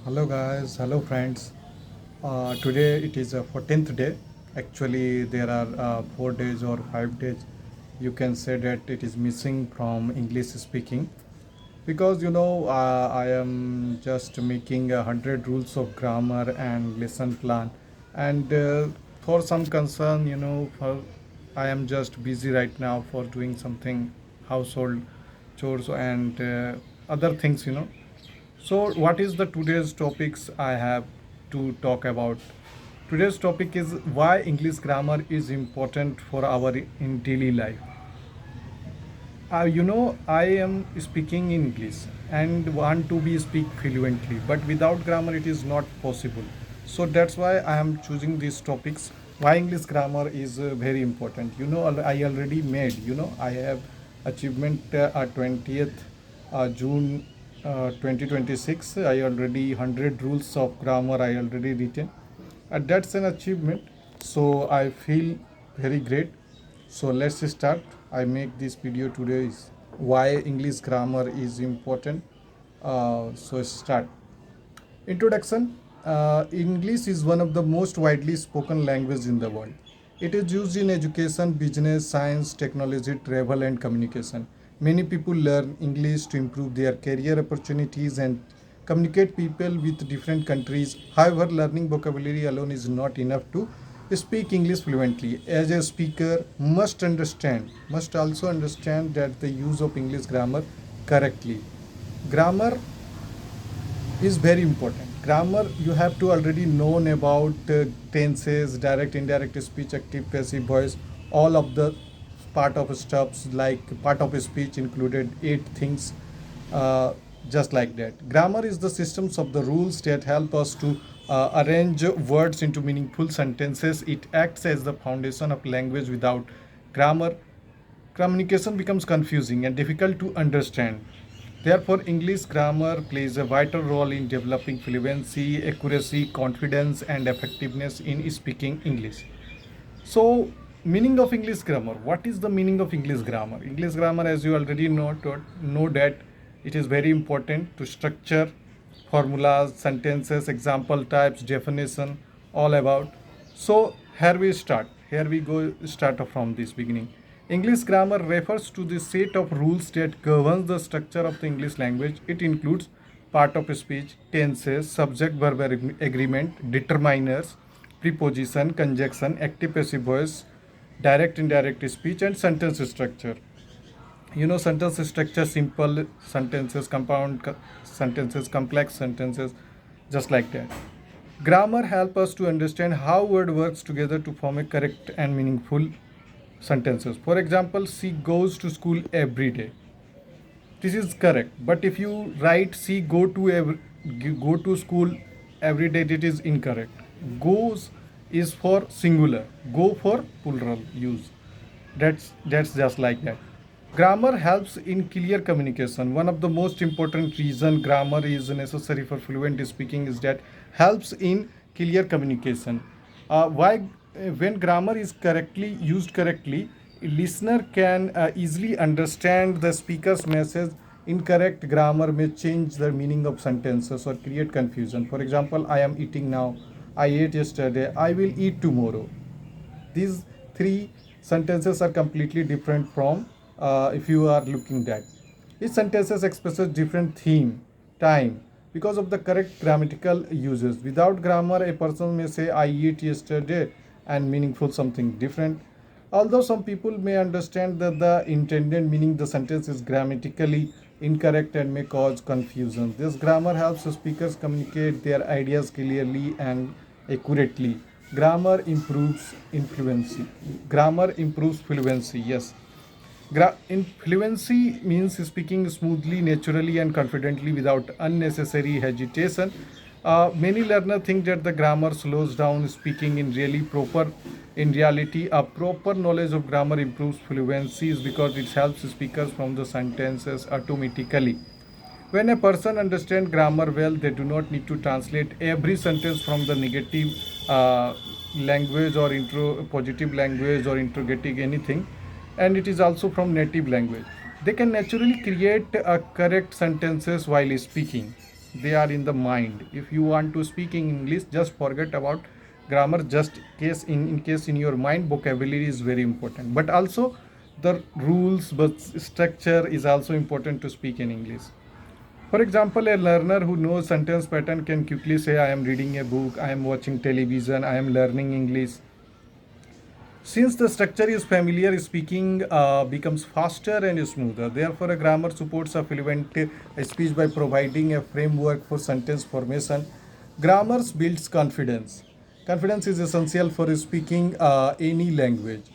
Hello guys, hello friends. Today it is a 14th day. Actually, there are 4 days or 5 days. You can say that it is missing from English speaking because I am just making 100 rules of grammar and lesson plan, and for some concern, for I am just busy right now for doing something household chores and other things. So, what is the today's topics I have to talk about? Today's topic is why English grammar is important for our in daily life. I am speaking English and want to be speak fluently, but without grammar it is not possible. So that's why I am choosing these topics. Why English grammar is very important. I already made. I have achievement at 20th June 2026. I already 100 rules of grammar I already written. That's an achievement. So I feel very great. So let's start. I make this video today is why English grammar is important. So start. Introduction. English is one of the most widely spoken languages in the world. It is used in education, business, science, technology, travel, and communication. Many people learn English to improve their career opportunities and communicate people with different countries. However, learning vocabulary alone is not enough to speak English fluently. As a speaker, must also understand that the use of English grammar correctly. Grammar is very important. Grammar, you have to already known about tenses, direct, indirect speech, active, passive voice, all of the part of stuffs like part of speech included 8 things, uh, just like that. Grammar is the systems of the rules that help us to arrange words into meaningful sentences. It acts as the foundation of language. Without grammar, communication becomes confusing and difficult to understand. Therefore, English grammar plays a vital role in developing fluency, accuracy, confidence, and effectiveness in speaking English. So, meaning of English grammar. What is the meaning of English grammar? English grammar, as you already know that it is very important to structure formulas, sentences, example types, definition, all about. So here we start. Here we go start from this beginning. English grammar refers to the set of rules that governs the structure of the English language. It includes part of speech, tenses, subject verb agreement, determiners, preposition, conjunction, active passive voice, direct indirect speech, and sentence structure. Sentence structure: simple sentences, compound sentences, complex sentences, just like that. Grammar help us to understand how word works together to form a correct and meaningful sentences. For example, she goes to school every day. This is correct, but if you write she go to school every day, it is incorrect. Goes is for singular, go for plural use. That's just like that. Grammar helps in clear communication. One of the most important reason grammar is necessary for fluent speaking is that helps in clear communication. Why? When grammar is correctly used correctly, listener can easily understand the speaker's message. Incorrect grammar may change the meaning of sentences or create confusion. For example, I am eating now. I ate yesterday. I will eat tomorrow. These three sentences are completely different from if you are looking at. Each sentences expresses different theme, time, because of the correct grammatical uses. Without grammar, a person may say I ate yesterday and meaningful something different. Although some people may understand that the intended meaning the sentence is grammatically incorrect and may cause confusion. This grammar helps speakers communicate their ideas clearly and accurately. Grammar improves influency. Grammar improves fluency. Yes. Fluency means speaking smoothly, naturally, and confidently without unnecessary hesitation. Many learners think that the grammar slows down speaking. In reality, a proper knowledge of grammar improves fluency is because it helps speakers from the sentences automatically. When a person understands grammar well, they do not need to translate every sentence from the negative language or intro positive language or interrogating anything, and it is also from native language. They can naturally create correct sentences while speaking. they are in the mind. If you want to speak in English, just forget about grammar. Just in case in your mind, vocabulary is very important, but also the rules, but structure is also important to speak in English. For example, a learner who knows sentence pattern can quickly say, I am reading a book, I am watching television, I am learning English. Since the structure is familiar, speaking becomes faster and smoother. Therefore, a grammar supports a fluent speech by providing a framework for sentence formation. Grammar builds confidence. Confidence is essential for speaking any language.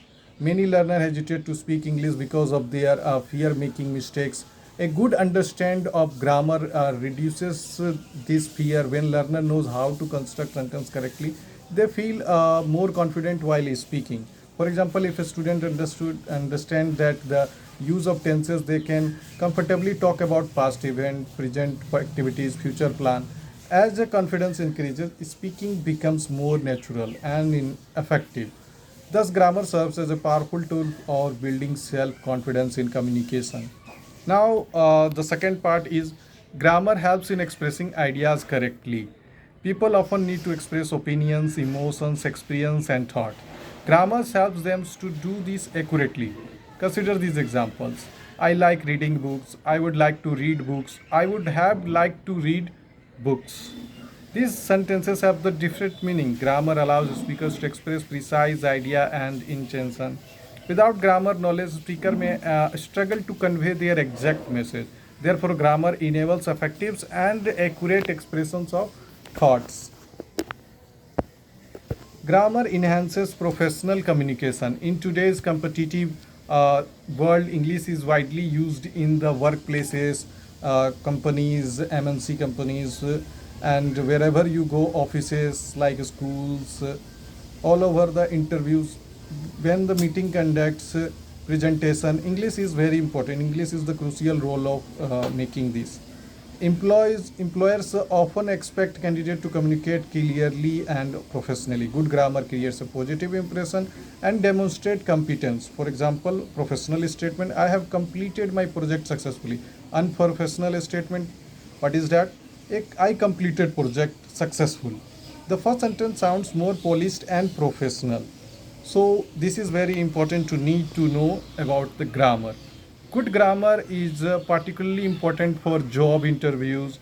Many learners hesitate to speak English because of their fear making mistakes. A good understand of grammar reduces this fear. When learner knows how to construct sentence correctly, they feel more confident while speaking. For example, if a student understand that the use of tenses, they can comfortably talk about past event, present activities, future plan. As the confidence increases, speaking becomes more natural and effective. Thus, grammar serves as a powerful tool for building self-confidence in communication. Now, the second part is grammar helps in expressing ideas correctly. People often need to express opinions, emotions, experience, and thought. Grammar helps them to do this accurately. Consider these examples. I like reading books. I would like to read books. I would have liked to read books. These sentences have the different meaning. Grammar allows speakers to express precise idea and intention. Without grammar knowledge, speaker may struggle to convey their exact message. Therefore, grammar enables effective and accurate expressions of thoughts. Grammar enhances professional communication. In today's competitive world, English is widely used in the workplaces, companies, MNC companies, and wherever you go, offices like schools, all over the interviews. When the meeting conducts presentation, English is very important. English is the crucial role of making this. Employers often expect candidates to communicate clearly and professionally. Good grammar creates a positive impression and demonstrate competence. For example, professional statement, I have completed my project successfully. Unprofessional statement, what is that? I completed project successful. The first sentence sounds more polished and professional. So this is very important to need to know about the grammar. Good grammar is particularly important for job interviews,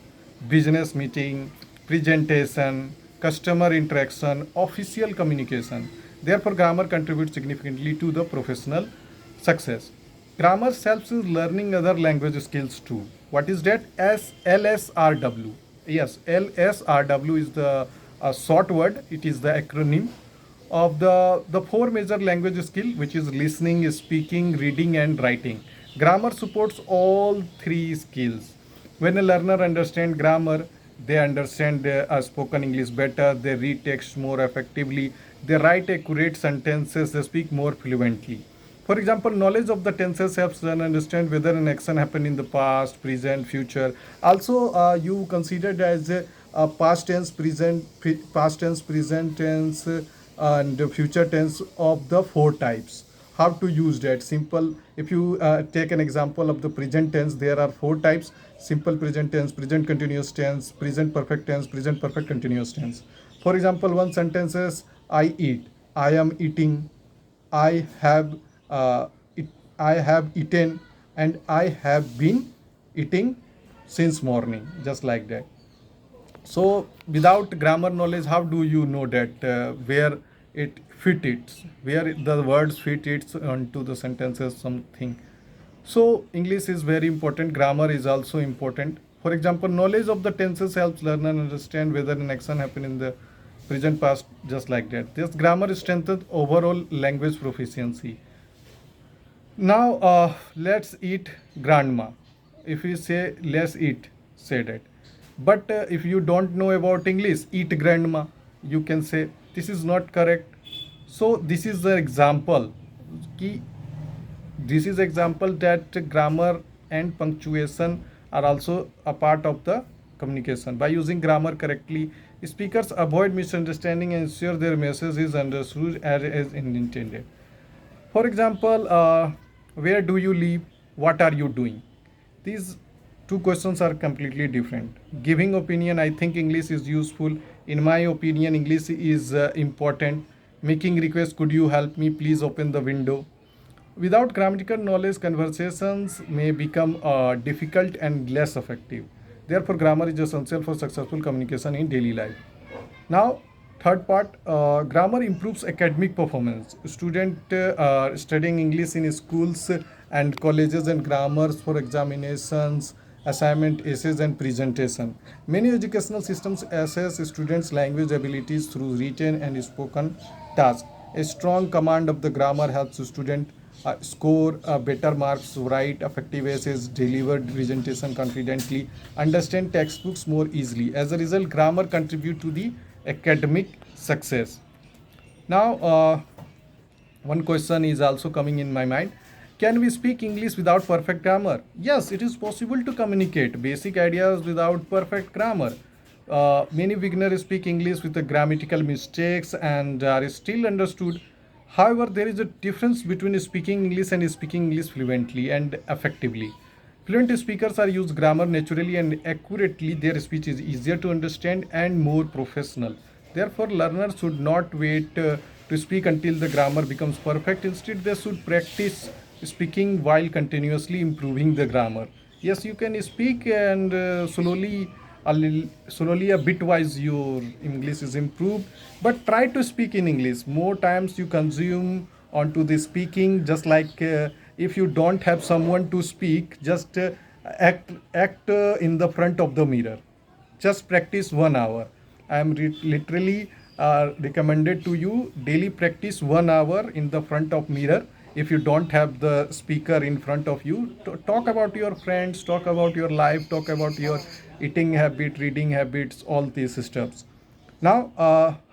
business meeting, presentation, customer interaction, official communication. Therefore, grammar contributes significantly to the professional success. Grammar helps in learning other language skills too. What is that? LSRW. Yes, LSRW is the short word. It is the acronym of the four major language skill, which is listening, speaking, reading, and writing. Grammar supports all three skills. When a learner understands grammar, they understand spoken English better, they read text more effectively, they write accurate sentences, they speak more fluently. For example, knowledge of the tenses helps one understand whether an action happened in the past, present, future. Also, you considered as a past tense, present tense, and the future tense of the four types. How to use that? Simple. If you take an example of the present tense, there are four types: simple present tense, present continuous tense, present perfect tense, present perfect continuous tense. For example, one sentence is I eat, I am eating, I have it, I have eaten, and I have been eating since morning, just like that. So without grammar knowledge, how do you know that where it fit it, where the words fit it onto the sentences, something. So English is very important. Grammar is also important. For example, knowledge of the tenses helps learner understand whether an action happened in the present, past, just like that. This grammar strengthens overall language proficiency. Now let's eat grandma. If we say let's eat, say that. But if you don't know about English, eat grandma, you can say this is not correct. So this is the example. Ki this is example that grammar and punctuation are also a part of the communication. By using grammar correctly, speakers avoid misunderstanding and ensure their message is understood as intended. For example, where do you live? What are you doing? These Two questions are completely different. Giving opinion, I think English is useful. In my opinion, English is important. Making request, could you help me? Please open the window. Without grammatical knowledge, conversations may become difficult and less effective. Therefore, grammar is essential for successful communication in daily life. Now, third part, grammar improves academic performance. Student are studying English in schools and colleges and grammars for examinations, assignment, essays, and presentation. Many educational systems assess students' language abilities through written and spoken tasks. A strong command of the grammar helps student score better marks, write effective essays, deliver presentation confidently, understand textbooks more easily. As a result, grammar contribute to the academic success. Now, one question is also coming in my mind. Can we speak English without perfect grammar? Yes, it is possible to communicate basic ideas without perfect grammar. Many beginners speak English with the grammatical mistakes and are still understood. However, there is a difference between speaking English and speaking English fluently and effectively. Fluent speakers are use grammar naturally and accurately. Their speech is easier to understand and more professional. Therefore, learners should not wait to speak until the grammar becomes perfect. Instead, they should practice speaking while continuously improving the grammar. Yes, you can speak and slowly a bitwise your English is improved. But try to speak in English. More times you consume onto the speaking, just like if you don't have someone to speak, just act in the front of the mirror. Just practice 1 hour. I am literally recommended to you daily practice 1 hour in the front of mirror. If you don't have the speaker in front of you, talk about your friends, talk about your life, talk about your eating habit, reading habits, all these steps. Now,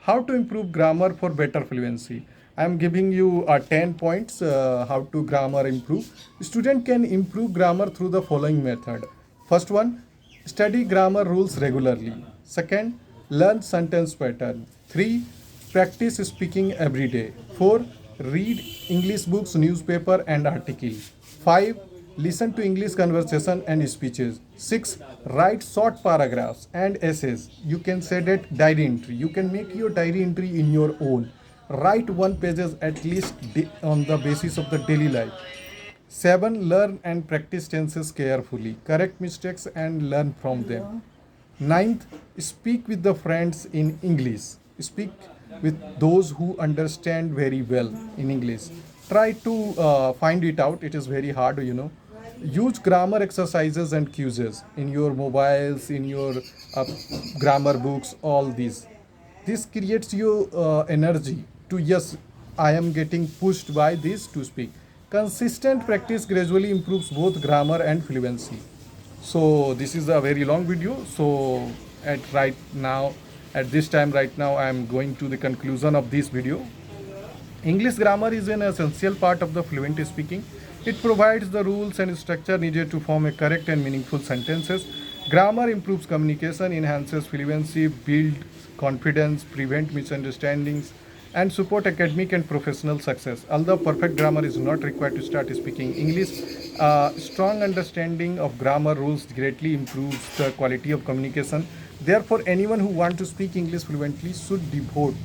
how to improve grammar for better fluency? I am giving you 10 points how to grammar improve. Student can improve grammar through the following method. First one, study grammar rules regularly. Second, learn sentence pattern. 3, practice speaking every day. 4, read English books, newspaper and article. 5, listen to English conversation and speeches. 6, write short paragraphs and essays. You can say that diary entry. You can make your diary entry in your own. Write one pages at least on the basis of the daily life. 7, learn and practice tenses carefully. Correct mistakes and learn from them. Ninth, speak with the friends in English. Speak with those who understand very well in English. Try to find it out. It is very hard. Use grammar exercises and quizzes in your mobiles, in your grammar books, all these. This creates you energy to, yes, I am getting pushed by this to speak. Consistent practice gradually improves both grammar and fluency. So this is a very long video. So at this time right now, I am going to the conclusion of this video. English grammar is an essential part of the fluent speaking. It provides the rules and structure needed to form a correct and meaningful sentences. Grammar improves communication, enhances fluency, builds confidence, prevent misunderstandings, and support academic and professional success. Although perfect grammar is not required to start speaking English, strong understanding of grammar rules greatly improves the quality of communication. Therefore, anyone who wants to speak English fluently should devote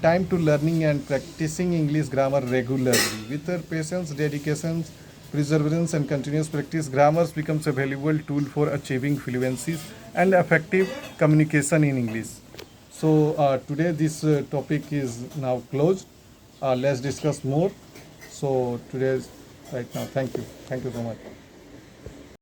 time to learning and practicing English grammar regularly. With their patience, dedication, perseverance, and continuous practice, grammar becomes a valuable tool for achieving fluency and effective communication in English. So today this topic is now closed. Let's discuss more. So today's right now. Thank you. Thank you so much.